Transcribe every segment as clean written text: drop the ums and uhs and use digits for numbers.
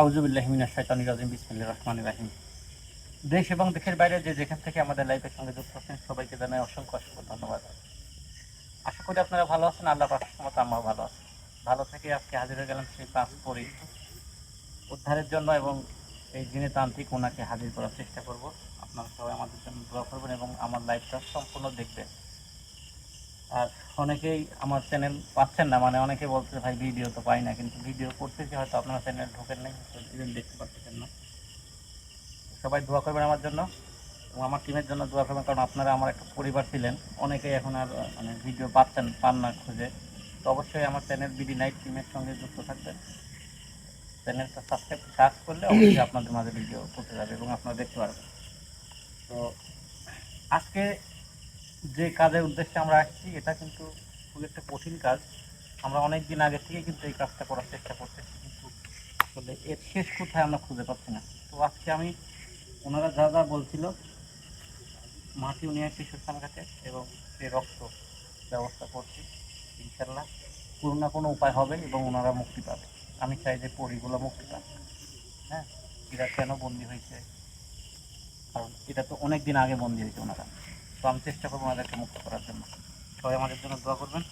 আউযুবিল্লাহি মিনাশ শাইতানির রাজিম বিসমিল্লাহির রহমানির রহিম। দেশ এবং দেশের বাইরে যে যেখান থেকে আমাদের লাইভের সঙ্গে যুক্ত আছেন সবাইকে জানাই অসংখ্য অসংখ্য ধন্যবাদ। আশা করি আপনারা ভালো আছেন, আল্লাহ পাকের রহমতে আমরাও ভালো আছি। ভালো থেকে আজকে হাজির হয়ে গেলাম সেই পাঁচ পরি উদ্ধারের জন্য এবং এই দিনে তান্ত্রিক ওনাকে হাজির করার চেষ্টা করব। আপনারা সবাই আমাদের জন্য দোয়া করবেন এবং আমার লাইভটা সম্পূর্ণ দেখবেন। আর অনেকেই আমার চ্যানেল পাচ্ছেন না, মানে অনেকে বলছে ভাই ভিডিও তো পাই না, কিন্তু ভিডিও করতেছি, হয়তো আপনারা চ্যানেল ঢোকেন নাই, দেখতে পাচ্ছেন না। সবাই দোয়া করবেন আমার জন্য এবং আমার টিমের জন্য দোয়া করবেন, কারণ আপনারা আমার একটা পরিবার ছিলেন। অনেকেই এখন আর মানে ভিডিও পান না খুঁজে। তো অবশ্যই আমার চ্যানেল বিডি নাইট টিমের সঙ্গে যুক্ত থাকবেন। চ্যানেলটা সাবস্ক্রাইব সার্চ করলে অবশ্যই আপনাদের মাঝে ভিডিও করতে যাবে এবং আপনারা দেখতে পারবেন। তো আজকে যে কাজের উদ্দেশ্যে আমরা আসছি এটা কিন্তু খুব একটা কঠিন কাজ। আমরা অনেক দিন আগে থেকে কিন্তু এই কাজটা করার চেষ্টা করতেছি, কিন্তু আসলে এর শেষ কোথায় আমরা খুঁজে পাচ্ছি না। তো আজকে আমি ওনারা যা যা বলছিল মাটিও নিয়ে আসছি শ্মশান ঘাটে এবং সে রক্ত ব্যবস্থা করছি। ইনশাল্লাহ কোনো না কোনো উপায় হবে এবং ওনারা মুক্তি পাবে। আমি চাই যে পরিগুলো মুক্তি পাবে। হ্যাঁ, এরা কেন বন্দী হয়েছে, কারণ এটা তো অনেক দিন আগে বন্দী হয়েছে ওনারা। তো আমি চেষ্টা করবো ওনাদেরকে মুক্ত করার জন্য। সবাই আমাদের জন্য দোয়া করবেন।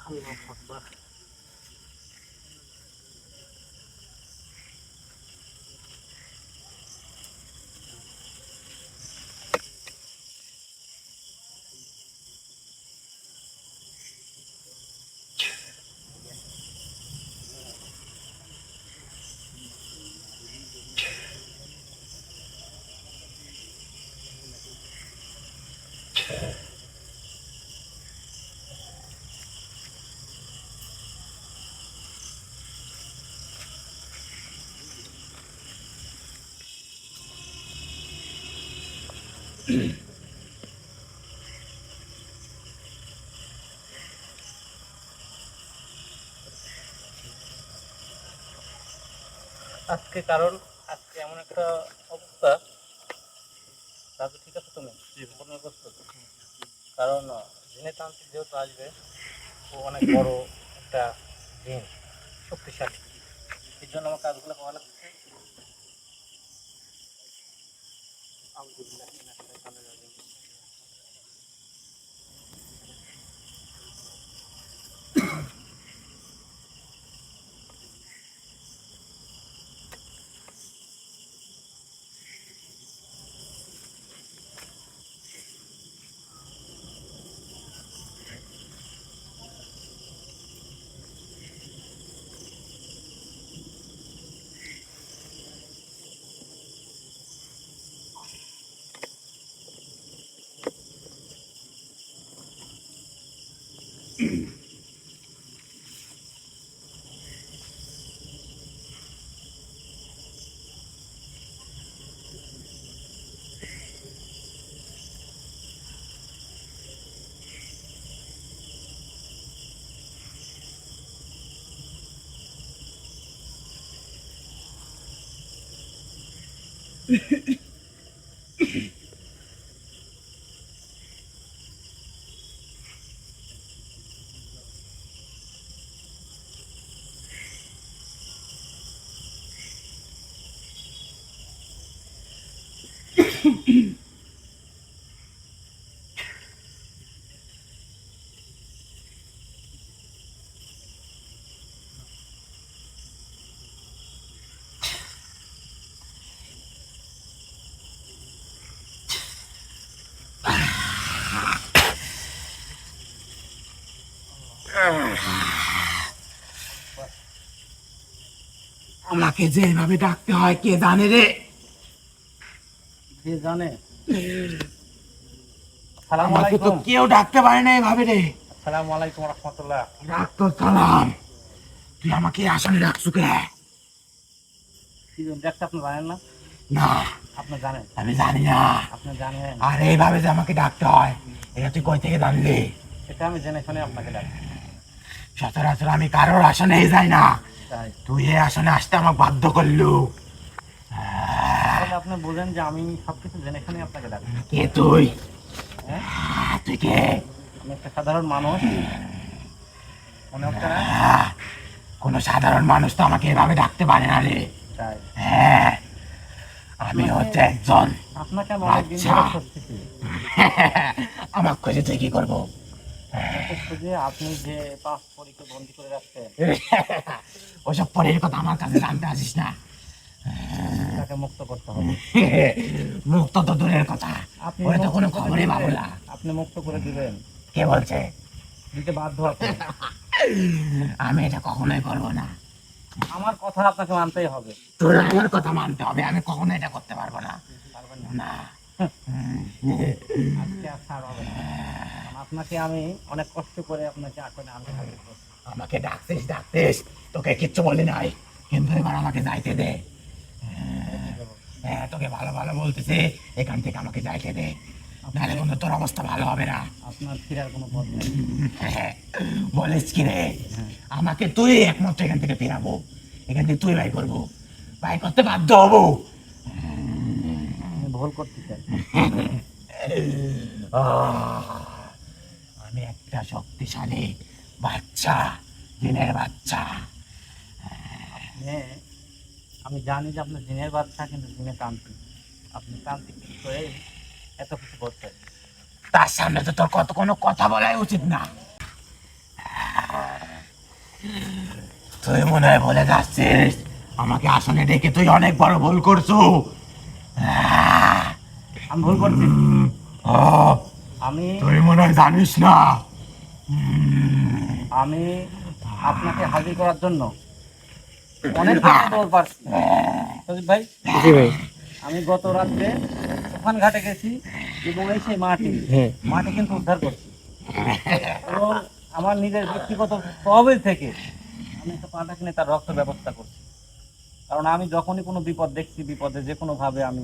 আল্লাহু আকবার। আজকে কারণ আজকে এমন একটা অবস্থা, রাজু ঠিক আছে তুমি প্রস্তুত? কারণ জিনেতান্ত্রিক যেহেতু আসবে, ও অনেক বড় একটা জিন, শক্তিশালী, এর জন্য আমার কাজগুলো করা লাগছে। আমাকে যেভাবে ডাকতে হয় কে জানে রে। কে জানে? আসসালামু আমাকে তো আলাইকুম। কেউ ডাকতে পারে না এভাবে রে। আসসালামু আলাইকুম রাহমাতুল্লাহ। ডাক তো সালাম, তুই আমাকে আসলে ডাকছু কে? কি দেখতে আপনি জানেন না? না, আপনি জানেন? আমি জানি না। আপনি জানেন? আর এইভাবে যে আমাকে ডাকতে হয় এটা তুই কই থেকে জানলি? এটা আমি জেনে শুনে আপনাকে ডাকছি। সচরাচর আমি কারোর আসনে যাই না, তাই তুই এই আসনে আসতে আমাকে বাধ্য করলু। তাহলে আপনি বলেন যে আমি সবকিছু জেনে শুনে আপনাকে ডাকছি। কে তুই? হ্যাঁ, তুই কে? আমি একটা সাধারণ মানুষ, মনে হচ্ছে না? কোনো সাধারণ মানুষ তো আমাকে এভাবে ডাকতে পারে না রে। তাই হ্যাঁ, আমি হচ্ছে একজন আপনাকে আমি অনেকদিন আচ্ছা। ধরে খুঁজতেছি। আমার খুঁজে তুই কি করবো? আপনাকে খুঁজে আপনি যে 5 পরীকে বন্দি করে রাখছেন ওসব পরের কথা আমার কাছে জানতে আসিস না। তাকে মুক্ত করতে হবে। মুক্ত তো দূরের কথা, আপনি ওরা তো মুক্ত কোনো করে খবরই দিবেন। পাবো না। আপনি মুক্ত করে দিবেন, কে বলছে? দিতে বাধ্য আপনি। আমি এটা কখনোই করবো না। আমার কথা আপনাকে মানতেই হবে। তোর আমার কথা মানতে হবে, আমি কখনো এটা করতে পারবো না। পারবেন না? না। আজকে আর ছাড় হবে না। কারণ আপনাকে আমি অনেক কষ্ট করে আপনাকে আঁকড়ে আনতে হাজির করছি। আমাকে ডাকতিস, তোকে কিচ্ছু বলি নাই, কিন্তু এবার আমাকে যাইতে দে। হ্যাঁ, তোকে ভালো ভালো বলতেছি, এখান থেকে আমাকে যাইতে দে, নাহলে কিন্তু তোর অবস্থা ভালো হবে না। আপনার ফেরার কোনো পথ নেই। বলিস কি রে? আমাকে তুই একমাত্র এখান থেকে ফেরাবো, এখান থেকে তুই বাই করবো, বাই করতে বাধ্য হবো। আপনি ভুল করতেছেন। আমি একটা শক্তিশালী বাচ্চা, দিনের বাচ্চা। আপনি, আমি জানি যে আপনি জিনের বাচ্চা, কিন্তু জিনে তান্ত্রিক। আপনি তান্ত্রিক হয়ে এত কিছু করছেন। তার সামনে তো তোর কোনো কথা বলাই উচিত না। তুই মনে হয় বলে যাচ্ছিস আমাকে আসনে ডেকে তুই অনেক বড় ভুল করছো। আমি ভুল করছি? ও, আমি তুই মনে হয় জানিস না। আমি আপনাকে হাজির করার জন্য অনেক জায়গায় দৌড় পাচ্ছি। সজীব ভাই, জি ভাই। আমি গত রাত্রে তুফান ঘাটে গেছি এবং এই সেই মাটি কিন্তু উদ্ধার করছি, এবং আমার নিজের ব্যক্তিগত তহবিল থেকে আমি একটা পাটা কিনে তার রক্ত ব্যবস্থা করছি। কারণ আমি যখনই কোনো বিপদ দেখছি, বিপদে যে কোনো ভাবে আমি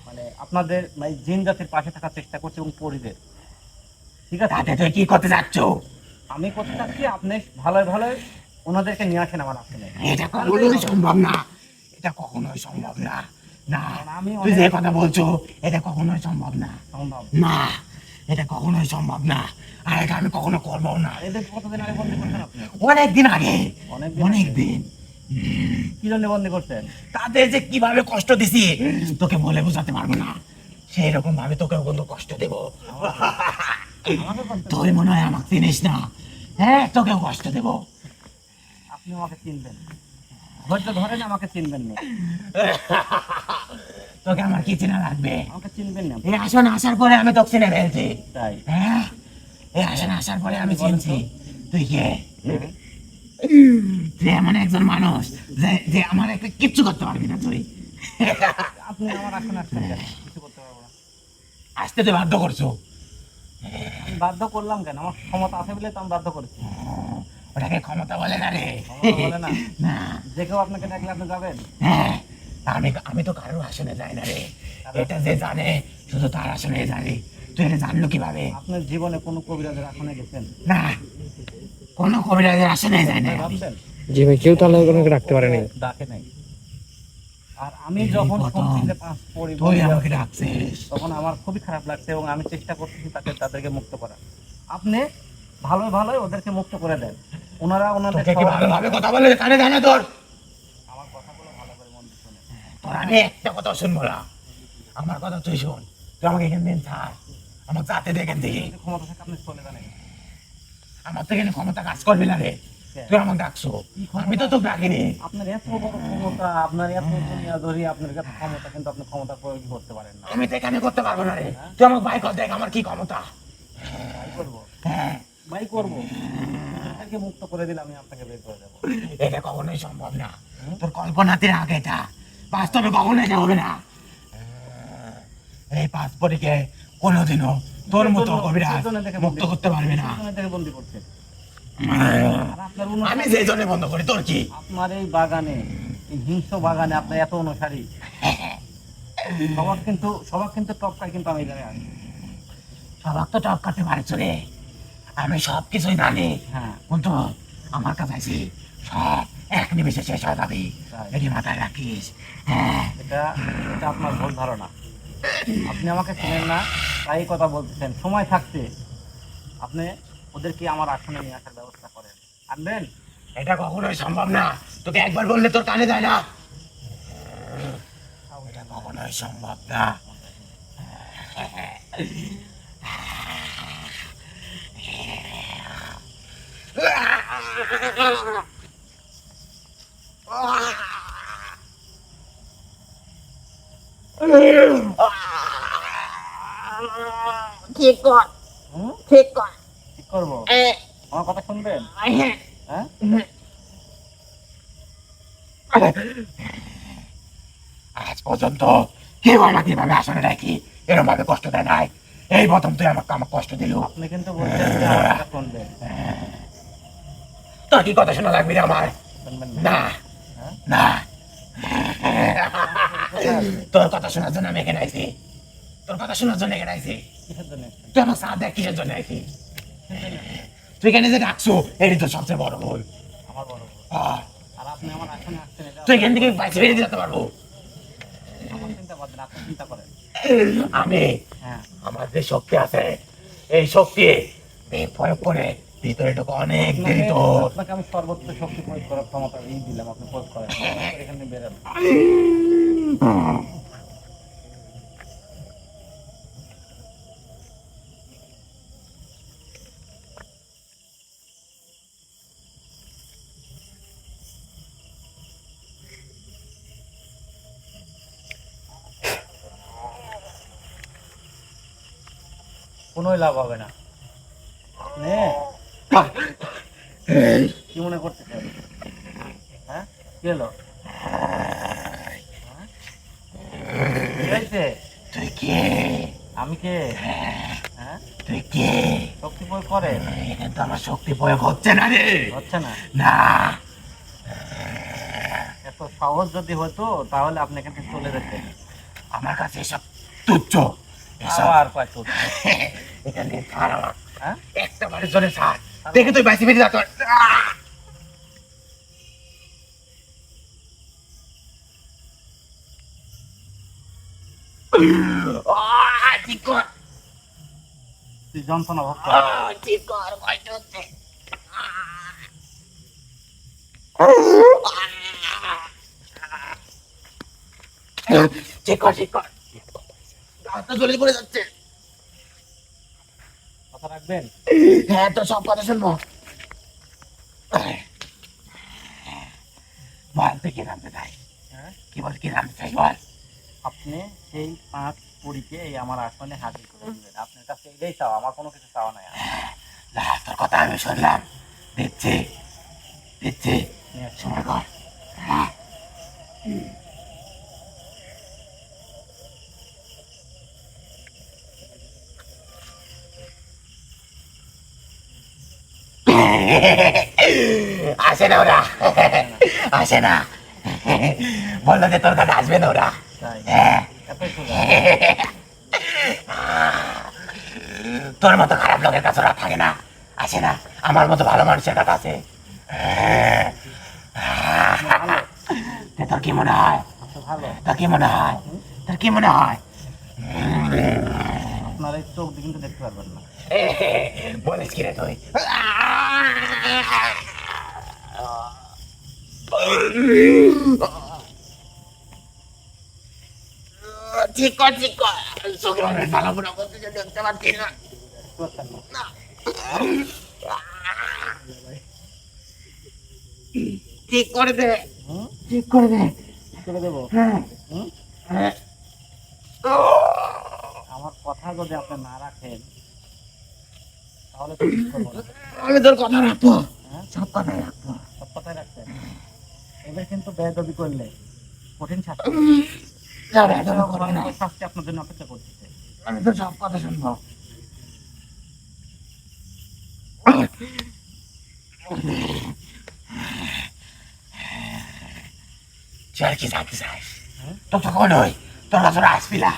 মানে আপনাদের মানে জিন জাতির পাশে থাকার চেষ্টা করছি এবং পরিদের। ঠিক আছে, তাতে তুই কি করতে যাচ্ছ? আমি করতে চাচ্ছি আপনি ভালোই ভালোই ওনাদেরকে নিয়ে আসেন আমার আসলে। এটা কখনোই সম্ভব না, এটা কখনোই সম্ভব না। না, আমি তুই যে কথা বলছো এটা কখনোই সম্ভব না। সম্ভব না, এটা কখনোই সম্ভব না, আর এটা আমি কখনো করবো না। এদের কতদিন আগে বন্দি করছেন আপনি? অনেক দিন আগে, অনেকদিন অনেক আগে? দিন। কি জন্য বন্দি করছেন? তাদের যে কিভাবে কষ্ট দিছি তোকে বলে বোঝাতে পারবো না, সেই রকম ভাবে তোকেও কিন্তু কষ্ট দেব। আমাকে কষ্ট তুই মনে হয় আমাকে চিনিস না, হ্যাঁ তোকেও কষ্ট দেব। আপনি আমাকে চিনবেন, ধৈর্য ধরেন, আমাকে চিনবেন না। তোকে আমার কি চেনা লাগবে? আমাকে চিনবেন না। এই আসন আসার পরে আমি তোকে চিনে ফেলছি। তাই হ্যাঁ, এই আসন আসার পরে আমি চিনছি তুই কে। হ্যাঁ? তুই এমন একজন মানুষ যে যে আমার একটা কিচ্ছু করতে পারবি না তুই। আপনি আমার আসনে আসছেন কেন? কিছু করতে পারবো না। আসতে তুই বাধ্য করছো। আমি বাধ্য করলাম কেন? আমার ক্ষমতা আছে বলে তো আমি বাধ্য করেছি। ওটাকে ক্ষমতা বলে না রে। ক্ষমতা বলে না? না, যে কেউ আপনাকে ডাকলে আপনি যাবেন? হ্যাঁ, আমি আমি তো কারোর আসনে যাই না রে, এটা যে জানে শুধু তার আসনে জানি। তুই এটা জানলো কিভাবে? আপনার জীবনে কোনো কবিরাজের আসনে গেছেন? না, কোনো কবিরাজের আসনে যায় না আমি। ভাবছেন? জি ভাই, কেউ তো আল্লাহর কোনো রাখতে পারে নাই। ডাকে নাই। আর আমি যখন প্রথম শুনছি যে 5 তুই পরিবার, আমাকে ডাকছিস। তখন আমার খুবই খারাপ লাগছে এবং আমি চেষ্টা করতেছি তাদেরকে মুক্ত করার। আপনি ভালোই ভালোই ওদেরকে মুক্ত করে দেন। ওনারা ওনাদের তোকে কি ভালোভাবে কথা বলে কানে জানে তোর? আমার কথাগুলো ভালো করে মন দিয়ে শোনেন। তোর আমি একটা কথা শুনবো না, আমার কথা তুই শোন। তুই আমাকে এখান থেকে ছাড়, আমাকে যাতে দে এখান থেকে। যদি ক্ষমতা থাকে আপনি চলে যান এখান থেকে। আমার তো এখানে ক্ষমতা কাজ করবি না রে, তুই আমাকে ডাকছো, আমি তো তোকে ডাকিনি। আপনার এত বড় ক্ষমতা, আপনার এত দুনিয়া ধরি, আপনার কাছে ক্ষমতা, কিন্তু আপনি ক্ষমতা প্রয়োগ করতে পারেন না। আমি তো এখানে করতে পারবো না রে, তুই আমাকে ভাই কর, দেখ আমার কি ক্ষমতা। বাই করবো, হ্যাঁ, বাই করবো। সবাইকে মুক্ত করে দিলে আমি আপনাকে বের করে দেবো। এটা কখনোই সম্ভব না, তোর কল্পনাতে আগে এটা বাস্তবে কখনোই এটা হবে না। এই পাসপোর্টকে কোনোদিনও তোর মতো কবিরাজ মুক্ত করতে পারবে না। থেকে বন্দি করছে। আর আপনার আমি সেই জন্য বন্ধ করি, তোর কি? আপনার এই বাগানে, এই হিংস্র বাগানে আপনার এত অনুসারী, সবার কিন্তু টপকায়, কিন্তু আমি জানি আছি। সবাক তো টপ করতে পারছো রে, আমি সব কিছুই জানি। হ্যাঁ, কিন্তু আমার কাছে আছি সব এক নিমেষে শেষ হয়ে যাবে, তাই। এটি মাথায় রাখিস। হ্যাঁ, এটা এটা আপনার ভুল ধারণা। আপনি আমাকে চেনেন না, তাই এই কথা বলতেছেন। সময় থাকতে আপনি ওদেরকে আমার আসনে নিয়ে আসার ব্যবস্থা করেন। আনবেন? এটা কখনোই সম্ভব না, তোকে একবার বললে তোর কানে যায় না। এটা কখনোই সম্ভব না। ঠিক কর, হুম? ঠিক কর। ঠিক করবো? আমার কথা শুনবেন? হ্যাঁ? আজ পর্যন্ত কেউ আমাকে এভাবে আসনে রাখি এরকম ভাবে কষ্ট দেয় নাই, এই প্রথম তুই আমাকে কষ্ট দিল। আপনি কিন্তু বলছেন যে আমার কথা শুনবেন। তোর কি কথা শোনা লাগবে রে আমার? শুনবেন না হ্যাঁ? না, কোথায় আছে? তোর কথা শোনার জন্য আমি এখানে আইছি, তোর কথা শোনার জন্য এখানে আইছি। কিসের জন্য এসেছেন? তুই আমার সাথ দেখ কিসের জন্য আইছি। কিসের জন্য এসেছেন? তুই এখানে যে ডাকছো এটি তো সবচেয়ে বড় ভুল। আমার বড় ভুল। আহ, আর আপনি আমার আসনে আসছেন, এটা তুই এখান থেকে বাইরে বেরিয়ে যেতে পারবো। আমার চিন্তা করবেন, আপনি চিন্তা করেন। আমি হ্যাঁ, আমার যে শক্তি আছে এই শক্তি প্রয়োগ করে ভিতরে ঢোকা অনেক দেরি তোর। আপনাকে আমি সর্বোচ্চ শক্তি প্রয়োগ করার ক্ষমতা দিলাম, আপনি প্রয়োগ করেন। এখানে বেরোন। কোনোই লাভ হবে না। নে, কি মনে করতেছেন? হ্যাঁ, কি হলো? হ্যাঁ? কি হয়েছে? তুই কে? আমি কে? হ্যাঁ, তুই কে? শক্তি প্রয়োগ করে? এখানে তো আমার শক্তি প্রয়োগ হচ্ছে না রে। হচ্ছে না? না, এত সহজ যদি হতো তাহলে আপনি এখান থেকে চলে যেতেন। আমার কাছে এসব তুচ্ছ, এসব আবার কয় তো। এখানে ছাড় আমার। হ্যাঁ, একটা বারের জন্য ছাড়, দেখে তুই বাইসে বেরিয়ে যাত। ঠিক কর, তুই যন্ত্রণা ভোগ কর। ঠিক কর, কষ্ট হচ্ছে। ঠিক কর, ঠিক কর, হাতটা জ্বলে পড়ে যাচ্ছে। কথা রাখবেন? হ্যাঁ, তো সব কথা শুনবো। বল তুই কি জানতে চাই? হ্যাঁ, কি বল, কি জানতে চাই বল। আপনি সেই 5 পরীকে এই আমার আসনে হাজির করে দিবেন। আপনার কাছে এটাই চাও, আমার কোনো কিছু চাওয়া নাই। যা, তোর কথা আমি শুনলাম, দিচ্ছি দিচ্ছি, নিয়ে আসুন। সময় কর। আসে না ওরা, আসে না, বললো যে তোর কাছে আসবে না ওরা। তাই? হ্যাঁ, এতই সোজা? তোর মতো খারাপ লোকের কাছে ওরা থাকে না, আসে না, আমার মতো ভালো মানুষের কাছে আছে। আপনি ভালো, তোর কি মনে হয়? আপনি ভালো। তোর কি মনে হয়? তোর কি মনে হয়? আপনার এই চোখ দিয়ে কিন্তু দেখতে পারবেন না। বলিস কি রে তুই? ঠিক কর, ঠিক কর, চোখে অনেক ভালো মনে করতে দেখতে পাচ্ছি না। দেখতে পাচ্ছেন না? ঠিক করে দে, হুম? ঠিক করে দে। কি করে দেবো? হ্যাঁ, হুম? হ্যাঁ। আমার কথা যদি আপনি না রাখেন তাহলে তো ঠিক করবো না। আমি তোর কথা রাখবো, হ্যাঁ? সব কথাই রাখবো। সব কথাই রাখছেন। এবার কিন্তু বেয়াদবি করলে কঠিন শাস্তি। না, বেয়াদবি করবো না। ভয়ঙ্কর শাস্তি আপনার জন্য অপেক্ষা করতেছে। আমি তো সব কথা শুনবো। তুই আর কি জানতে চাস? হুম? তোর তো কোনো নয়, তোরা তোরা আসবিলা।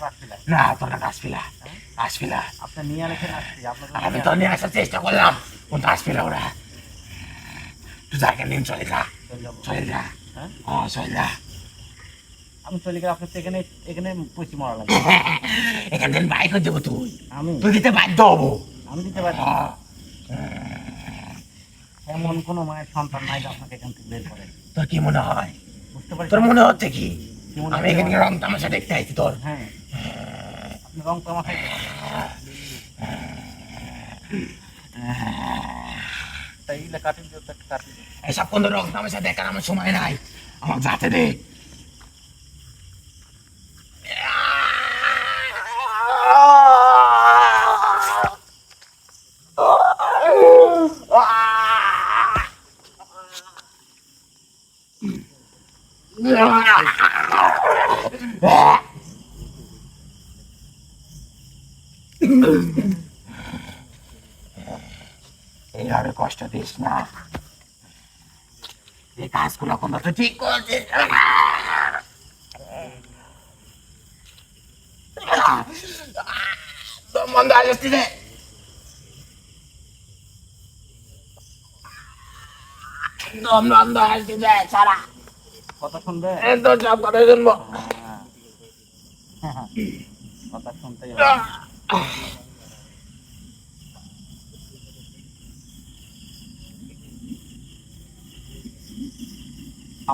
রাখছিলেন। না, তোরা আসবিলা, হ্যাঁ? আসবিলা। আপনি নিয়ে রেখে আসছি আপনার জন্য আমি নিয়ে তো নিয়ে আসার চেষ্টা করলাম, কিন্তু আসবিলা ওরা। তুই জায়গা নিন, চলে যা, চলে যাবো। চলে যা। হ্যাঁ? চলে যা। আমি চলে গেলে আপনি তো এখানে এখানে পচি মরা লাগবে। এখান থেকে বাই করে দেবো তুই, আমি তুই দিতে বাধ্য হবো। আমি দিতে পারছি না। এমন কোনো মায়ের সন্তান নাই যে আপনাকে এখান থেকে বের করে। তোর কি মনে হয়? বুঝতে পারছি তোর মনে হচ্ছে কি কি মনে আমি হচ্ছে এখানে আমার? রং তামাশা দেখতে আইছি তোর? হ্যাঁ, আপনি রং তামাশাই করছেন। তাই ইলে কাটিং দিও, একটা কাটিং দিও। এসব কোন রং তামাশা দেখার আমার সময় নাই, আমার যাতে দে। এইভাবে কষ্ট দিস না, এই কাজগুলো কোনো তো ঠিক করছিস না। দম বন্ধ হয়ে যাচ্ছে রে। দম বন্ধ হয়ে যাচ্ছে সারা। কথা শুনবে? এই তো সব কথা শুনবো। হ্যাঁ, কথা শুনতেই হবে।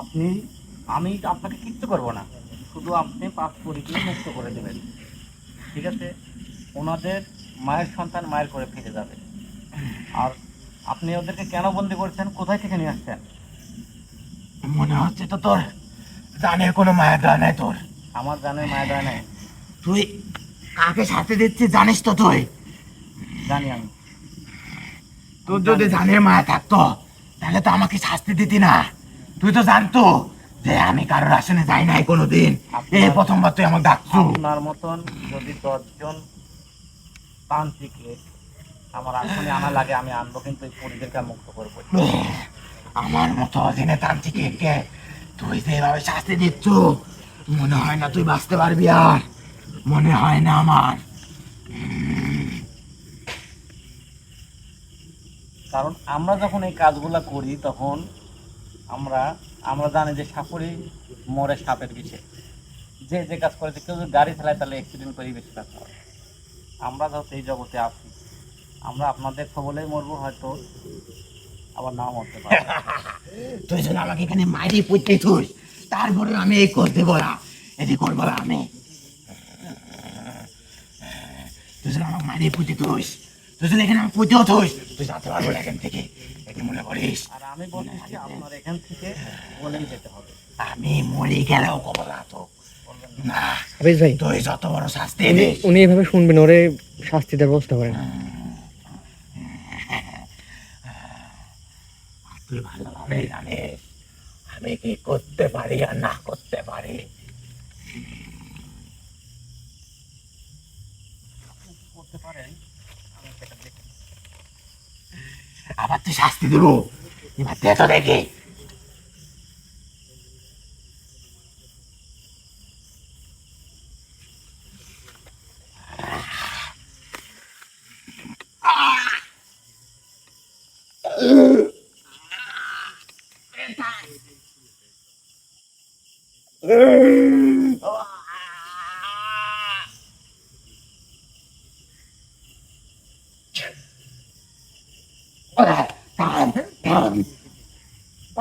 আপনি আমি আপনাকে কিচ্ছু করবো না, শুধু আপনি পাঁচ পরিকে মুক্ত করে দেবেন, ঠিক আছে? ওনাদের মায়ের সন্তান মায়ের করে ফিরে যাবে। আর আপনি ওদেরকে কেন বন্দি করেছেন, কোথায় থেকে নিয়ে আসছেন? মনে হচ্ছে তো তোর জানের কোনো মায়া দয়া নাই তোর। আমার জানের মায়া দয়া নেই। তুই কাকে সাথে দিচ্ছিস জানিস তো তুই? জানি আমি। তোর যদি জানের মায়া থাকতো তাহলে তো আমাকে শাস্তি দিতি না। তুই তো জানতো যে আমি কারোর আসনে যাই নাই কোনোদিন, এই প্রথমবার তুই আমাকে ডাকছু। আপনার মতন যদি 10 জন তান্ত্রিককে আমার আসনে আনা লাগে, আমি আনবো, কিন্তু এই পরিদেরকে আমি মুক্ত করবো। আমার মতো অধীনে তান্ত্রিককে তুই যেভাবে শাস্তি দিচ্ছ, মনে হয় না তুই বাঁচতে পারবি আর, মনে হয় না আমার। কারণ আমরা যখন এই কাজগুলা করি তখন আমরা আমরা জানি যে সাপড়ি মরে সাপের বিষে। যে যে কাজ করে, যে কেউ যদি গাড়ি চালায় তাহলে অ্যাক্সিডেন্ট করেই বেশি ব্যথা হয়। আমরা যখন এই জগতে আছি, আমরা আপনাদের সবলেই মরবো, হয়তো আবার নাও মরতে পারবো। তুই যদি আমাকে এখানে মারি পুঁতে তুই, তারপরে আমি এই করতে বলা, এটি করবো না আমি। তুই যদি আমাকে মারি পুঁতে তুই, তুই যদি এখানে আমি পুঁতেও তুই, তুই যেতে পারবো না এখান থেকে, এটি মনে করিস। আর আমি বলতেছি আপনার এখান থেকে বলেই যেতে হবে। আমি মরে গেলেও কবো না তো, বলবেন না। হাফিজ ভাই, তুই যত বড় শাস্তি উনি দিস, উনি এভাবে শুনবেন, ওরে শাস্তি দেওয়ার ব্যবস্থা করেন। তুই ভালোভাবে জানিস আমি কি করতে পারি আর না করতে পারি। করতে পারেন, আমি সেটা দেখি। আবার তুই শাস্তি দেবো, এবার দে তো দেখি।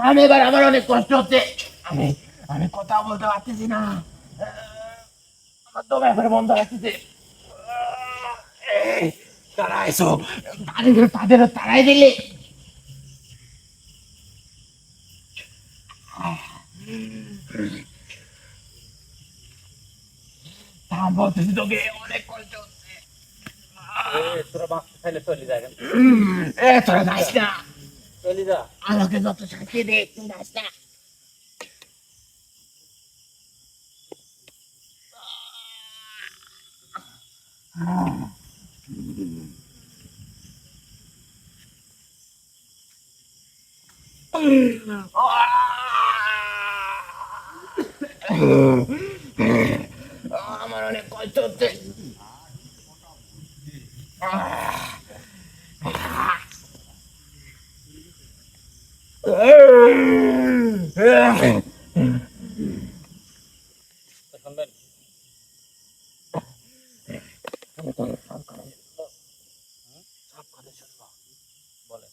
আমি এবার আমার অনেক কষ্ট হচ্ছে, আমি আমি কথা বলতে পারতেছি না, আমার তো ব্যাপারে বন্ধ রাখতেছে। তারা এসো, তাদেরও তারাই দিলে। তা বলতেছি তোকে অনেক কষ্ট হচ্ছে। তোরা বাঁচতে চাইলে চলে যা এখান থেকে। তোরা যাস না, চলে যা। আমাকে যত শাস্তি দে তুই যাস না। আমার অনেক কষ্ট হচ্ছে। তো শুনবেন, বলেন।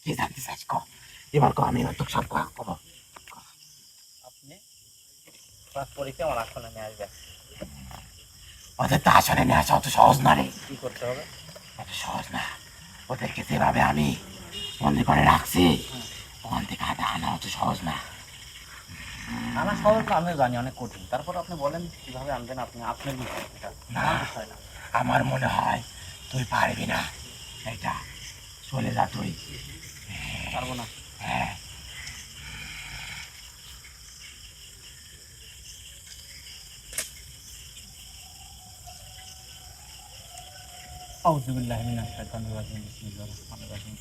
কি জানতে চাস কর, এবার কর, আমি এবার তোকে সব করবো। আপনি ক্লাস পরীক্ষা আমার আসনে নিয়ে আসবেন। ওদের তো আসলে নিয়ে আসা অত সহজ না রে, কি করতে হবে? অত সহজ না। ওদেরকে যেভাবে আমি বন্দি করে রাখছি, ওখান থেকে আনা অত সহজ না। আনা সহজ না, আমিও জানি অনেক কঠিন। তারপর আপনি বলেন কিভাবে আনবেন, আপনি আপনার বিষয় এটা, আমার বিষয় না। আমার মনে হয় তুই পারবি না এটা, চলে যা তুই। পারবো না। হ্যাঁ, আউযু বিল্লাহি মিনাশ শাইতানির রাজিম, বিসমিল্লাহির রহমানির রহিম।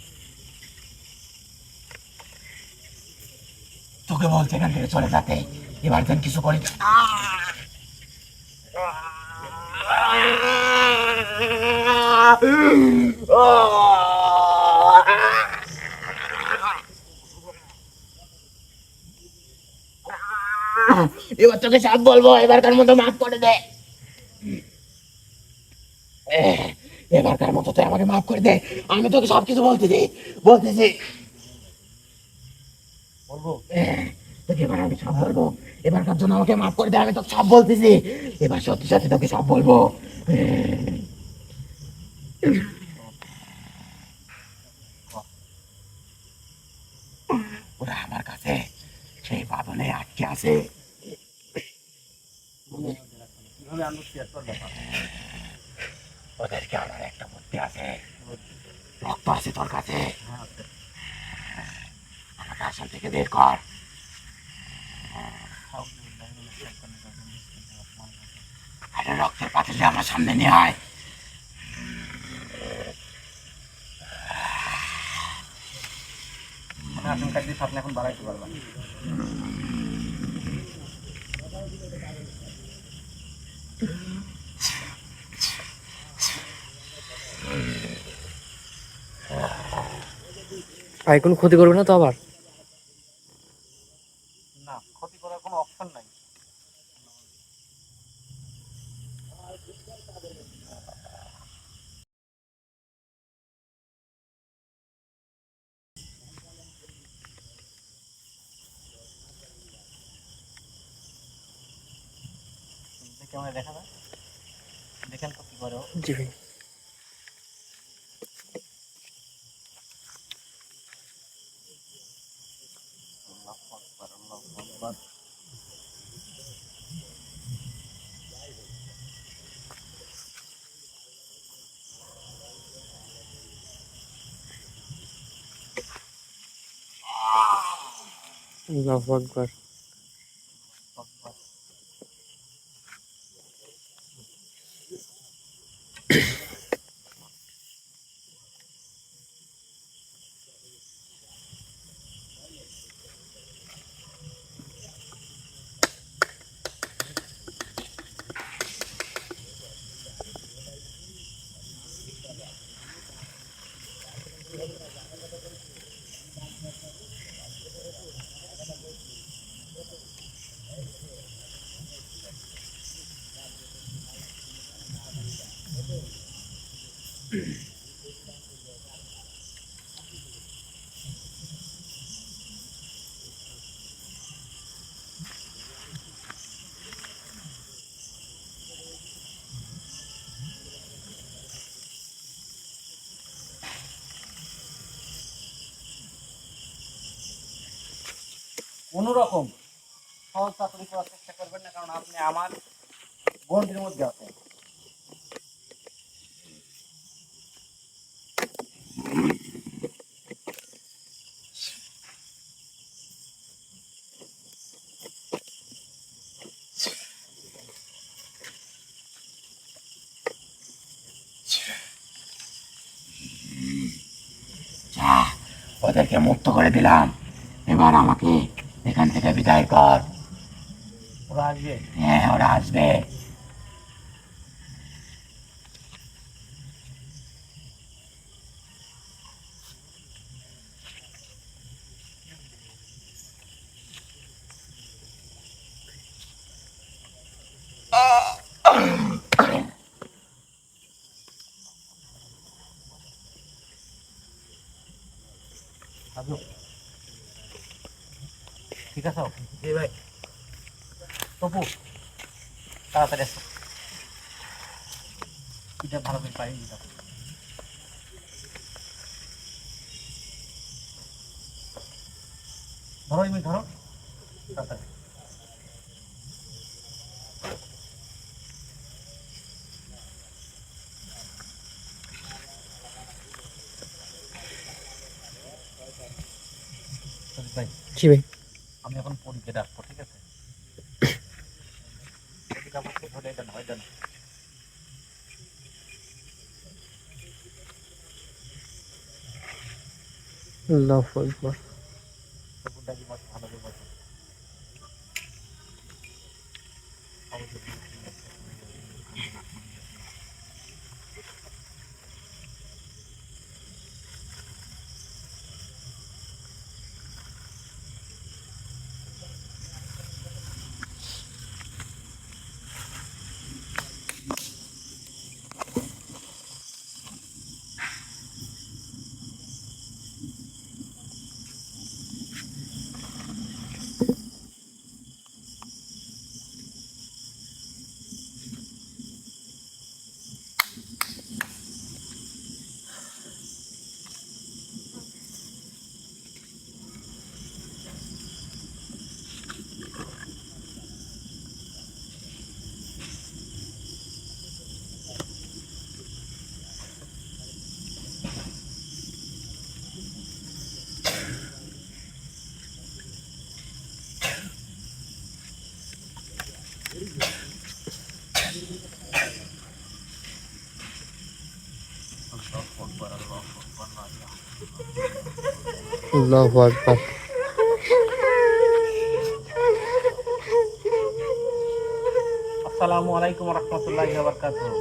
তোকে বলছে এখান থেকে চলে যেতে, এবার যেন কিছু করি। এবার তোকে সব বলবো, এবারকার মতো মাফ করে দে। এবারকার মতো তুই আমাকে মাফ করে দে, আমি তোকে সবকিছু বলতেছি। বলবো? তোকে এবার আমি সব বলবো, এবারকার জন্য আমাকে মাফ করে দে, আমি তোকে সব বলতেছি। এবার সত্যি সত্যি তোকে সব বলবো। ওরা আমার কাছে সেই বাঁধনে আটকে আছে। কিভাবে আনবো সেটা তোর ব্যাপার। ওদেরকে আমার একটা বুদ্ধি আছে, রক্ত আছে তোর কাছে, হ্যাঁ আছে। আমাকে আসল থেকে বের কর। আউযু বিল্লাহি মিনাশ শাইতানির রাজিম, বিসমিল্লাহির রহমানির রহিম। আরে রক্তের পাতিলে আমার সামনে নিয়ে আয়। মানে আশঙ্কা দিস আপনি এখন বাড়াইতে পারবেন। ভাই কোনো ক্ষতি করবে না তো আবার? না, ক্ষতি করার কোনো অপশন নাই। দেখে আমায় দেখা যায়, দেখেন তো কি করে ও। জি ভাই। আল্লাহু আকবার, আল্লাহু আকবার। আল্লাহু আকবার। আকবার। কোনো রকম সহজ চাকরি করার চেষ্টা করবেন না, কারণ আপনি আমার গণ্ডির মধ্যে আছেন। যা, ওদেরকে মুক্ত করে দিলাম, এবার আমাকে এখান থেকে বিদায় কর। ওরা আসবে। হ্যাঁ, ওরা আসবে। আসো। ঠিক আছে জি ভাই। তপু, তাড়াতাড়ি আসো। এটা ভালো করে পাই দিতে হবে। ধরো তুমি ধরো তাড়াতাড়ি। ভাই জি ভাই। আমি এখন পরীকে ডাকবো, ঠিক আছে? পরীকে আমার খুব হলে দেন, হয় দেন। আল্লাহু আকবার। তপু ডাকি বসে, ভালো করে বসে। আল্লাহু আকবার। আসসালামু আলাইকুম রহমতুল্লাহি ওয়া বারাকাতুহু।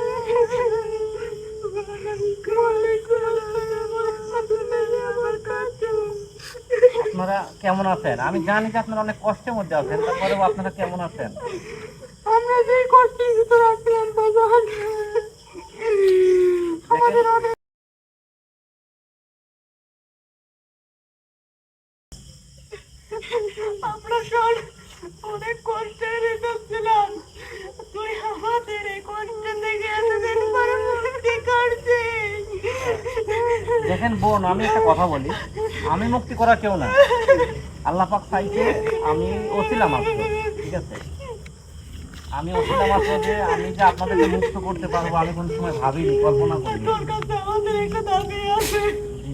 আপনারা কেমন আছেন? আমি জানি যে আপনারা অনেক কষ্টের মধ্যে আছেন, তারপরেও আপনারা কেমন আছেন? আমরা যে কষ্টের ভিতরে আছিলাম বাজার, আমাদের অনেক আমরা সব অনেক কষ্টের ভিতর ছিলাম। তুই আমাদের এই কষ্ট থেকে এতদিন পরে মুক্তি করছিস। দেখেন বোন, আমি একটা কথা বলি, আমি মুক্তি করা কেউ না, আল্লাহ পাক চাইছে আমি ওসিলা মাত্র, ঠিক আছে? আমি ওসিলা মাত্র, যে আমি যে আপনাদেরকে মুক্ত করতে পারবো আমি কোনো সময় ভাবিনি, কল্পনা করিনি। তোর কাছে আমাদের একটা দাবি আছে, জি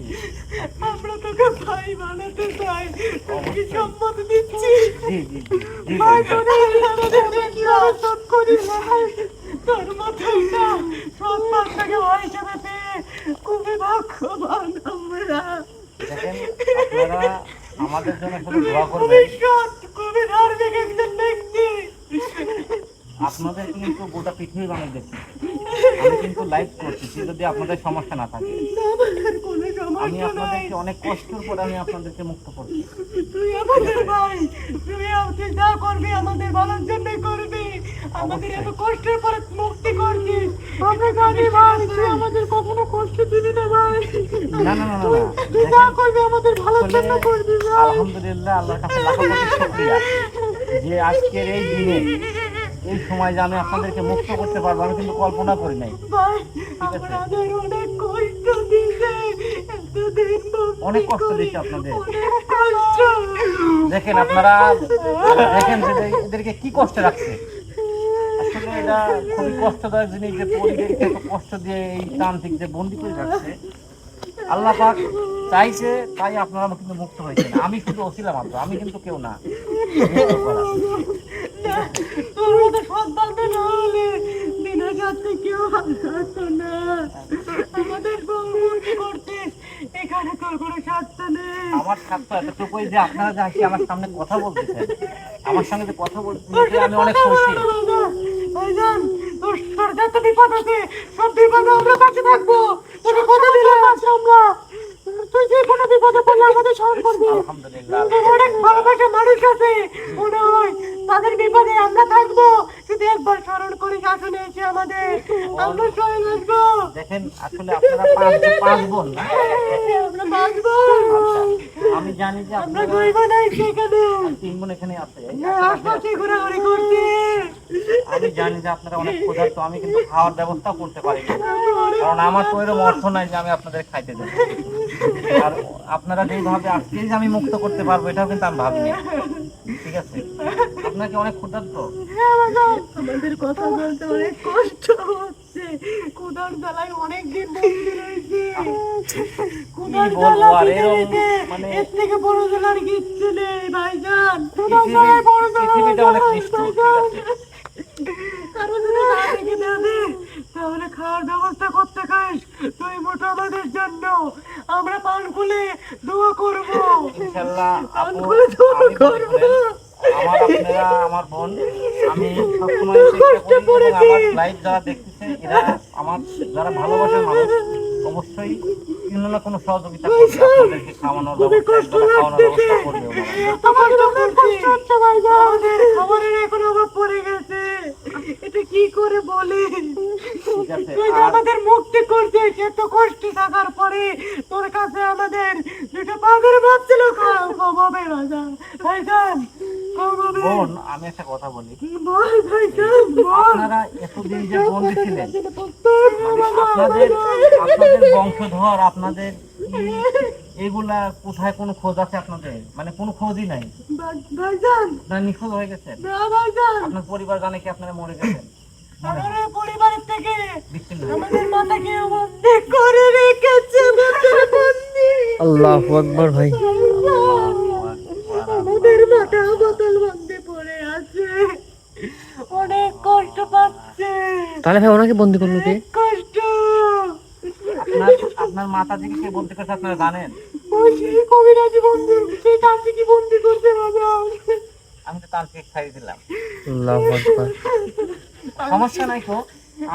আমরা তোকে ভাই বানাতে চাই। তুই কি সম্মত দিচ্ছিস? জি জি জি জি ভাই বোন। বোনের আমাদের বিশ্বাস করিস ভাই। তোর মতো একটা সৎ বাচ্চাকে ভাই হিসেবে পেয়ে খুবই ভাগ্যবান আমরা। দেখেন, আপনারা আমাদের জন্য শুধু দোয়া খুবই করবেন। সৎ, খুবই ধার্মিক একজন ব্যক্তি। আপনাদের কিন্তু গোটা পৃথিবী মানুষ দেখছি, আমি কিন্তু লাইভ করতেছি, যদি আপনাদের সমস্যা না থাকে। আমাদের কোনো আমি সমস্যা নাই। আপনাদেরকে অনেক কষ্টের পর আমি আপনাদেরকে মুক্ত করছি। তুই আমাদের ভাই, তুই যা করবি আমাদের ভালোর জন্যই করবি। আমাদের এত কষ্টের পরে মুক্তি করছিস, আমরা জানি ভাই তুই আমাদের কখনো কষ্ট দিবি না ভাই। না না না না না, তুই যা দেখেন, করবি আমাদের ভালোর আসলে জন্য করবি ভাই। আলহামদুলিল্লাহ, আল্লাহর কাছে লাখো কোটি শুকরিয়া যে আজকের এই দিনে এই সময় যে আমি আপনাদেরকে মুক্ত করতে পারবো, আমি কিন্তু কল্পনা করি নাই। ভাই ঠিক আছে, আমাদের অনেক কষ্ট দিছে, এতদিন অনেক কষ্ট দিচ্ছে আপনাদের। অনেক কষ্ট। দেখেন আপনারা, দেখেন যে এদেরকে কি কষ্ট রাখছে। আসলে এটা খুবই কষ্টদায়ক জিনিস যে পরিবারকে এত কষ্ট দিয়ে এই তান্ত্রিক যে বন্দি করে রাখছে। আল্লাহ পাক চাইছে তাই আপনারা কিন্তু মুক্ত হয়েছেন। আমি শুধু ওসিলা মাত্র, আমি কিন্তু কেউ না। মুক্ত করা। তোর মতো সন্তানটা না হলে দিনের রাত্রে কেউ আসতো না। আমাদের বউকে করছিস, এখানে তোর কোনো স্বার্থ নেই। আমার স্বার্থ এতটুকুই যে আপনারা যে আসি আমার সামনে কথা বলতেছেন, আমার সঙ্গে যে কথা বলতেছেন, এতে আমি অনেক খুশি। ভাইজান, তোর যত বিপদ আছে সব বিপদে আমরা পাশে থাকবো। তোকে কথা দিলাম আমরা, তুই যে কোনো বিপদে পড়লে আমাদের স্মরণ করবি। আলহামদুলিল্লাহ। অনেক ভালোবাসা মানুষ আছে মনে হয়, তাদের বিপদে আমরা থাকবো। শুধু একবার স্মরণ করিস, আসনে এসে আমাদের, আমরা সবাই বাঁচবো। দেখেন আসলে আপনারা পাঁচ বোন না? আমরা বাঁচবো। আচ্ছা, আমি জানি যে আমরা আপনারা গরিব নাই সেখানে, 3 বোন এখানে আছে। আশপাশে ঘোরাঘুরি করছি। আমি জানি যে আপনারা অনেক ক্ষুধার্ত, আমি কিন্তু খাওয়ার ব্যবস্থা করতে পারি না, কারণ আমার তো এরকম অর্থ নাই যে আমি আপনাদের খাইতে দেবো। আর আপনারা যেইভাবে আজকেই যে আমি মুক্ত করতে পারবো এটাও কিন্তু আমি ভাবিনি। ঠিক আছে, আপনার কি অনেক ক্ষুধার্ত? আমাদের কথা বলতে অনেক কষ্ট হচ্ছে, ক্ষুধার জ্বালায় অনেকদিন বন্দি রয়েছি। ক্ষুধার কি বলবো জ্বালা আর, পৃথিবীতে মানে- এর থেকে বড় জ্বালার কিচ্ছু নেই ভাইজান। ক্ষুধার জ্বালায় বড় জ্বালা পৃথিবীটা অনেক নিষ্ঠুর। ঠিক আছে, কারো যদি না রেখে দেওয়া দে, তাহলে খাওয়ার ব্যবস্থা করতে খাস তুই মোটা আমাদের জন্য। আমরা পান খুলে দোয়া করবো। ইনশাআল্লাহ পান আপু, খুলে দোয়া আমি বলি করবো। শুনেন, আপনারা আমার বোন, আমি সবসময় চেষ্টা করি এবং আমার লাইভ যারা দেখতেছে এরা আমার যারা ভালোবাসার মানুষ অবশ্যই কোনো না কোনো সহযোগিতা করবে, আপনাদেরকে খাওয়ানোর ব্যবস্থা, একবেলা খাওয়ানোর ব্যবস্থা করবে ওনারা। আমার যখন কষ্ট হচ্ছে ভাইজান, আমাদের খাবারের এখন অভাব পড়ে গেছে, এটা কি করে বলি? ঠিক আছে, তুই যে আর আমাদের মুক্তি করছিস এত কষ্ট থাকার পরে, তোর কাছে আমাদের দুটো পাগের ভাবছিল কমাবে ভাইজান। ভাইজান কমাবে। বোন, আমি একটা কথা বলি, বল ভাইজান বল। আপনারা এতদিন যে বন্দি ছিলেন, মানে আপনাদের বংশধর, আপনাদের এগুলা কোথায় কোনো খোঁজ আছে আপনাদের? মানে কোনো খোঁজই নাই, ভাইজান আপনারা নিখোঁজ হয়ে গেছেন। না ভাইজান, আপনার পরিবার জানে কি আপনারা মরে গেছেন? আমাদের পরিবারের থেকে বিচ্ছিন্ন। আমাদের মাতাকে বন্দি করে রেখেছে, মাতার বন্দি। আল্লাহু আকবার ভাই। আমাদের মাথা বোতল বন্দি পড়ে আছে, অনেক কষ্ট পাচ্ছে, তাহলে ভাই ওনাকে বন্দি করলো কে? অনেক কষ্ট। আপনার মাতাজিকে কে বন্দি করছে আপনারা জানেন? ওই সেই কবিরাজি বন্দি, সেই তান্ত্রিকই বন্দি করছে বাজান। আমি তো তান্ত্রিক ছাড়িয়ে দিলাম। আল্লাহু আকবার। সমস্যা নাই তো,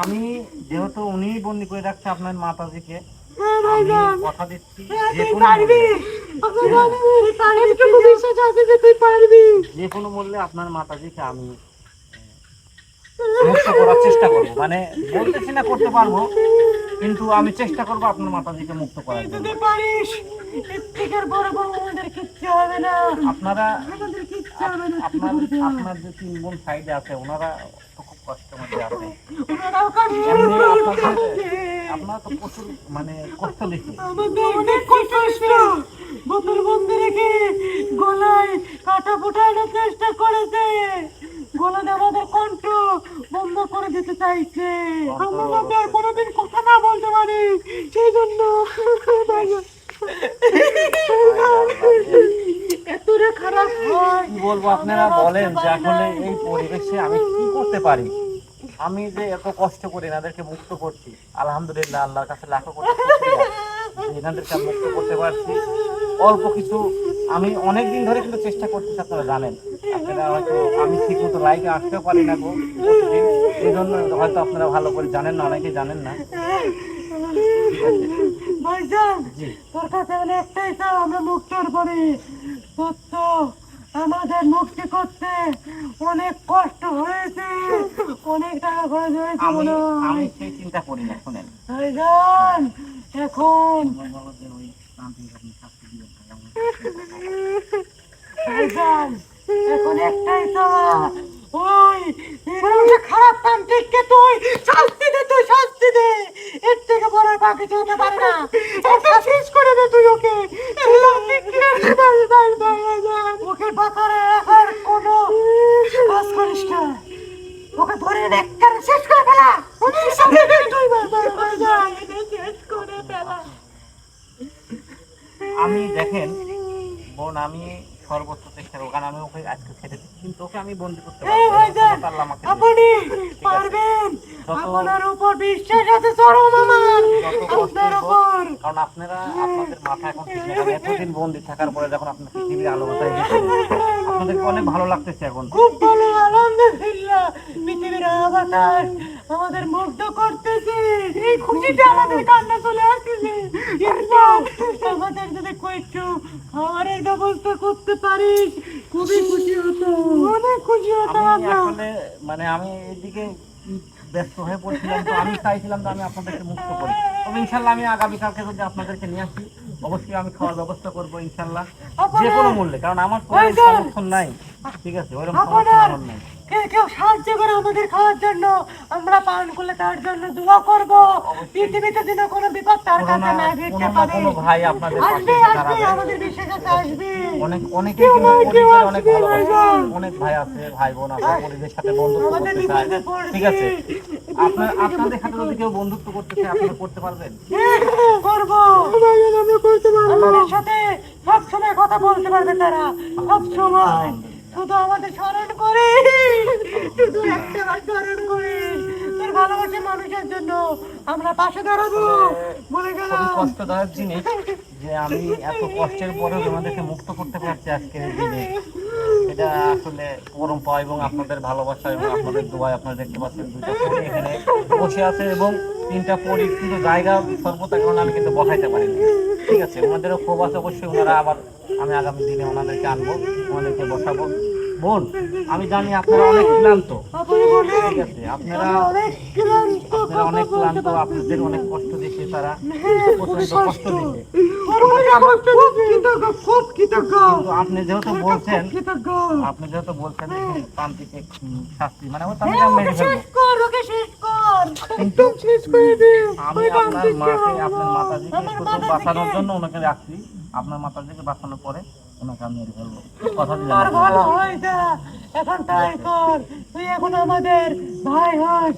আমি যেহেতু উনি বন্দি করে রাখছে আপনার মাতাজিকে, হ্যাঁ আমি ভাইজান, কথা দিচ্ছি হ্যাঁ যে তুই কোনো পারবি, মূল্যে, আমি জানি তার একটু বিশ্বাস আছে যে তুই পারবি। যে কোনো মূল্যে আপনার মাতাজিকে আমি মুক্ত করার চেষ্টা করবো। মানে বলতেছি না করতে পারবো, কিন্তু আমি চেষ্টা করবো আপনার মাতাজিকে মুক্ত করার তুই জন্য। যদি পারিস, এর থেকে আর বড় বড় আমাদের কিচ্ছু হবে না, আপনারা আমাদের কিচ্ছু হবে না। আপনার যে 3 বোন সাইডে আছে ওনারা তো খুব কষ্টের মধ্যে আছে। ওনারাও কষ্ট এমনি পাচ্ছে। আপনারা তো প্রচুর মানে কষ্ট দিচ্ছে। আমাদের অনেক কষ্ট, বোতল বন্ধ রেখে গলায় কাটা ফুটানোর চেষ্টা করেছে, গলায় আমাদের কণ্ঠ বন্ধ করে দিতে চাইছে। আমরা যাতে আর কোনোদিন কথা না বলতে পারি সেই জন্য। এতটা খারাপ হয়। কি বলবো, আপনারা বলেন যে আসলে এই পরিবেশে আমি কি করতে পারি? আমি যে এত কষ্ট করে এনাদেরকে মুক্ত করছি, আলহামদুলিল্লাহ আল্লাহর কাছে লাখো কোটি শুকরিয়া যে এনাদেরকে আমি মুক্ত করতে পারছি। অল্প কিছু, আমি অনেক দিন ধরে কিন্তু চেষ্টা করতেছি, আপনারা জানেন। আপনারা হয়তো আমি ঠিক মতো লাইভে আসতেও পারি না গো প্রতিদিন, এই জন্য হয়তো আপনারা ভালো করে জানেন না, অনেকেই জানেন না। ভাইজান, জি, তোর কাছে মানে একটাই চাও, আমরা মুক্তর পরে সত্য আমাদের মুক্তি করতে অনেক কষ্ট হয়েছে, অনেক টাকা খরচ হয়েছে আমি মনে আমি হয়। সেই চিন্তা করি না, শুনেন। ভাইজান এখন, ওই তান্ত্রিক আপনি শাস্তি দিবেন না, ভাইজান এখন একটাই চাওয়া, ওই এরকম খারাপ তান্ত্রিককে তুই শাস্তি দে, তুই শাস্তি দে। এর থেকে বড় আর বাকি হতে পারে না। ওকে শেষ করে দে তুই ওকে। ওকে বাঁচারে আর কোনো কাজ করিস না। ওকে ধরে একবারে শেষ করে ফেলা। ওকে সামনে তুই শেষ করে ফেলা। আমি দেখেন বোন, আমি সর্বোচ্চ চেষ্টা করবো, কারণ আমি ওকে আজকে ছেড়ে দিচ্ছি, কিন্তু ওকে আমি বন্দি করতে পারবো না। ভাইজান, আল্লাহ আমাকে দিয়েছে। আপনি পারবেন। যত- আপনার উপর বিশ্বাস আছে চরম আমার। যত কষ্টই আপনার হোক, উপর কারণ আপনারা আপনাদের মাথা এখন ঠিক নেই। কারণ এতদিন বন্দি থাকার পরে যখন আপনার পৃথিবীর আলো বাতায় দিচ্ছেন, আপনাদেরকে অনেক ভালো লাগতেছে এখন। খুব ভালো, আলহামদুলিল্লাহ। পৃথিবীর বাতাস আমাদের মুগ্ধ করতেছে। এই খুশিতে আমাদের কান্না চলে আসতেছে। কিন্তু আমাদের যদি একটু খাবারের ব্যবস্থা করতে পারিস খুবই খুশি হতো, অনেক খুশি হতো আমি আমরা। আসলে মানে আমি এইদিকে ব্যস্ত হয়ে পড়ছিলাম, তো আমি চাইছিলাম যে আমি আপনাদেরকে মুক্ত করি। তবে ইনশাল্লাহ আমি আগামীকালকে যদি আপনাদেরকে নিয়ে আসি, অবশ্যই আমি খাওয়ার ব্যবস্থা করবো ইনশাল্লাহ, যে কোনো মূল্যে। কারণ আমার কোনো ভাইজান, সমর্থন নাই, ঠিক আছে, ওইরকম সমর্থন আপনার আমার নাই। কেউ সাহায্য করে আমাদের খাওয়ার জন্য, আমরা পান করলে তার জন্য দোয়া করব। পৃথিবীতে যেন কোনো বিপদ তার কোনো কাছে না না ঘটতে কোনো না পারে। কোনো ভাই আপনাদের পাশে আসবে, এসে আসবে, দাঁড়াবে। আমাদের বিশ্বাস আছে, আসবে। অনেকে কিন্তু পরিবারে অনেক ভালোবাসে, অনেক ভাই আছে, ভাই বোন আছে, পরিবারের সাথে বন্ধুত্ব আমাদের করতে চায়, বিপদে পড়ছি। ঠিক আছে। আপনাদের সাথে যদি কেউ বন্ধুত্ব করতে চায়, আপনারা করতে পারবেন। করব, আমরা করতে পারবো। আমাদের সাথে সব সময় কথা বলতে পারবে তারা, সব সময়। শুধু আমাদের স্মরণ করে, শুধু একটা বার স্মরণ করে তোর ভালোবাসা মানুষের জন্য আমরা পাশে দাঁড়াবো বলে গেলাম। খুবই কষ্টদায়ক জিনিস যে আমি এত কষ্টের পরেও তোমাদেরকে মুক্ত করতে পারছি আজকের এই দিনে। এটা আসলে পরম পাওয়া এবং আপনাদের ভালোবাসা এবং আপনাদের দোয়ায় আপনারা দেখতে পাচ্ছেন দুইটা পরি এখানে বসে আছে এবং তিনটা পরি কিন্তু জায়গা স্বল্পতার কারণে আমি কিন্তু বসাইতে পারিনি, ঠিক আছে। ওনাদেরও ক্ষোভ আছে অবশ্যই, ওনারা আবার আমি আগামী দিনে ওনাদেরকে আনবো, ওনাদেরকে বসাবো। বোন, আমি জানি আপনারা অনেক ক্লান্ত, আপনি বলেন, ঠিক আছে, আপনারা অনেক ক্লান্ত, আপনারা অনেক ক্লান্ত, আপনাদের অনেক কষ্ট দেখে তারা প্রচন্ড কষ্ট দিচ্ছে। খুব কৃতজ্ঞ, কিন্তু আপনি যেহেতু বলছেন, কৃতজ্ঞ। আপনি যেহেতু বলছেন যে তান্ত্রিক শাস্তি মানে ওই তান্ত্রিক আমি মেরে শেষ ফেলবো, কর, ওকে শেষ কর, কিন্তু একদম শেষ করে দে। আমি ওই আপনার তান্ত্রিককে মাকে আপনার মাতাজিকে আমার শুধু মাতাজিকে- বাঁচানোর জন্য ওনাকে রাখছি। আপনার মাতাজিকে বাঁচানোর পরে ওনাকে আমি মেরে ফেলবো, কথা দিলাম তোর আপনাকে। ভালো হয়ে যা, এখন তাই কর। তুই এখন আমাদের ভাই হস,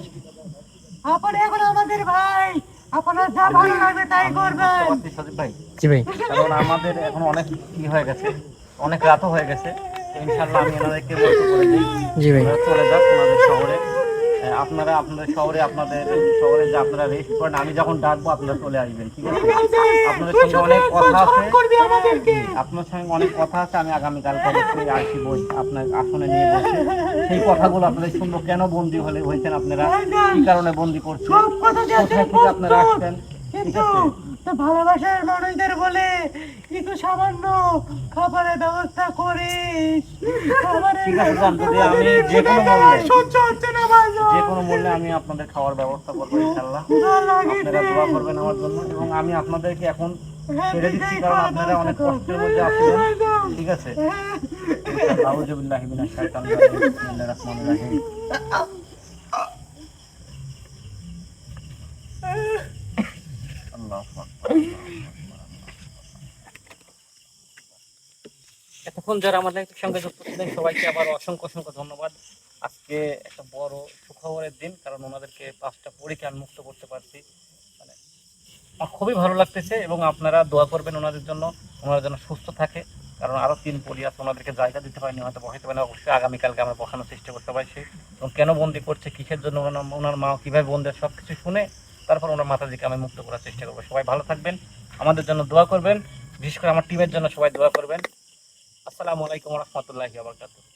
আপনি এখন আমাদের ভাই, আপনার যা ভালো লাগবে তাই আমি করবেন। বুঝতে পারছি সজীব ভাই, জি ভাই। কারণ আমাদের এখন অনেক কি হয়ে গেছে, অনেক রাতও হয়ে গেছে। তো ইনশাল্লাহ আমি এনাদেরকে বলতে করে দিই জি ভাই। ওনারা চলে যাক ওনাদের শহরে। আপনারা আপনাদের শহরে আপনাদের শহরে যে আপনারা রেস্ট করেন, আমি যখন ডাকবো আপনারা চলে আসবেন, ঠিক আছে। আপনাদের তুই সঙ্গে শুধু অনেক একবার কথা স্মরণ আছে, করবি আমাদেরকে। আপনার সঙ্গে অনেক কথা আছে। আমি আগামীকাল অবশ্যই আসি, বই আপনার আসনে নিয়ে বসে সেই কথাগুলো আপনাদের শুনবো। কেন বন্দি হয়েছেন আপনারা, কি কারণে বন্দি করছেন, সব কথা যে কোথায় থেকে আপনারা আসছেন, ঠিক কিন্তু আছে। তো ভালোবাসার মানুষদের বলে কিছু সামান্য খাবারের ব্যবস্থা করিস। খাবারের ঠিক আছে, যান, যদি আমি ব্যবস্থা যে কোনো করে, মূল্যে- সহ্য হচ্ছে না ভাইজান। যে কোনো মূল্যে আমি আপনাদের খাওয়ার ব্যবস্থা করবো ইনশাল্লাহ। ক্ষুধা লাগিছে। আপনারা দোয়া করবেন আমার জন্য এবং আমি আপনাদেরকে এখন হ্যাঁ, ছেড়ে দিচ্ছি, দিদি, কারণ খাওয়া আপনারা অনেক দাওয়া কষ্টের করো। মধ্যে আছেন, ভাইজান। ঠিক আছে। হ্যাঁ। আউযু বিল্লাহি মিনাশ শাইতানির রাজিম, বিসমিল্লাহির রহমানির রহিম। আল্লাহু আকবার। এতক্ষণ যারা আমাদের সঙ্গে যুক্ত ছিলেন সবাইকে আবার অসংখ্য অসংখ্য ধন্যবাদ। আজকে একটা বড় সুখবরের দিন, কারণ ওনাদেরকে 5টা পরীকে আমি মুক্ত করতে পারছি। মানে আমার খুবই ভালো লাগতেছে এবং আপনারা দোয়া করবেন ওনাদের জন্য, ওনারা যেন সুস্থ থাকে। কারণ আরও 3 পরি আছে, ওনাদেরকে জায়গা দিতে পারিনি, হয়তো বসাইতে পারিনি। অবশ্যই আগামীকালকে আমরা বসানোর চেষ্টা করতে পারি সে এবং কেন বন্দি করছে, কিসের জন্য, ওনার মা কীভাবে বন্দি, সব কিছু শুনে তারপর ওনার মাতাজিকে আমি মুক্ত করার চেষ্টা করবো। সবাই ভালো থাকবেন, আমাদের জন্য দোয়া করবেন, বিশেষ করে আমার টিমের জন্য সবাই দোয়া করবেন। আসসালামু আলাইকুম ওয়া রাহমাতুল্লাহি ওয়া বারাকাতুহু।